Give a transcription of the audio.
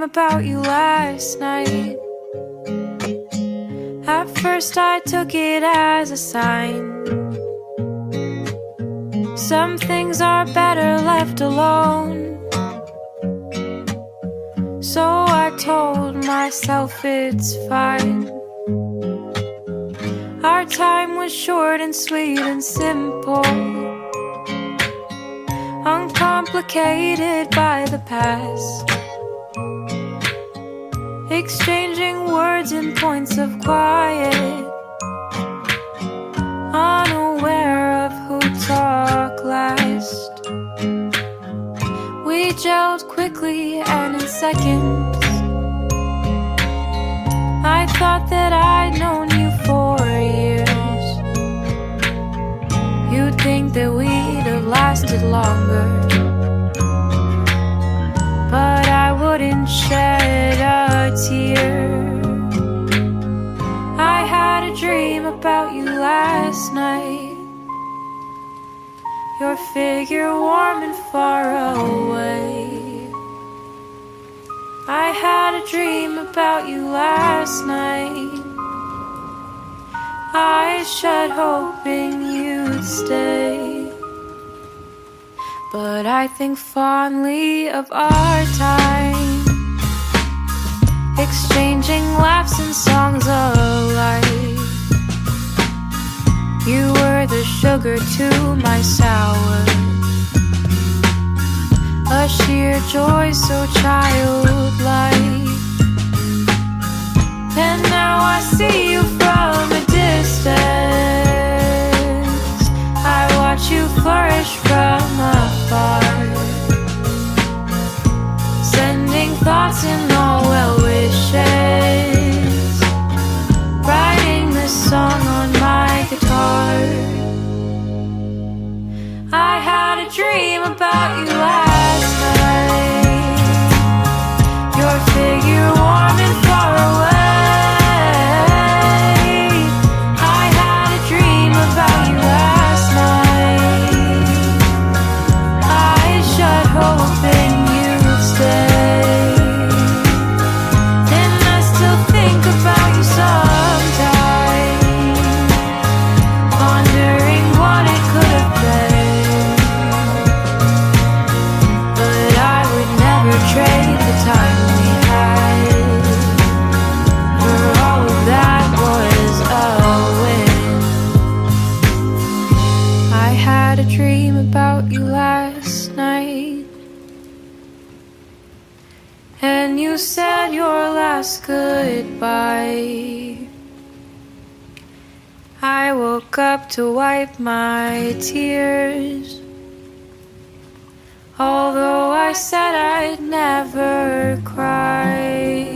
about you last night. At first I took it as a sign. Some things are better left alone. So I told myself it's fine. Our time was short and sweet and simple, uncomplicated by the past, exchanging words in points of quiet, unaware of who talked last. We gelled quickly and in seconds. I thought that I'd known you for years. You'd think that we'd have lasted longer, but I wouldn't shed a tear. I had a dream about you last night. Your figure warm and far away. I had a dream about you last night. Eyes shut hoping you'd stay. But I think fondly of our time, exchanging laughs and songs alike. You were the sugar to my sour, a sheer joy so childlike. And now I see you from a distance. I watch you flourish from afar, sending thoughts and all well wishes, writing this song on my guitar. I had a dream about you last night. Your figure warm and far away. I had a dream about you last night. Eyes shut hoping you'd stay. And I still think about you sometimes, wondering what it could have been. But I would never trade the time we had, for all of that was a win. I had a dream about you last night, and you said your last goodbye. I woke up to wipe my tears, although I said I'd never cry.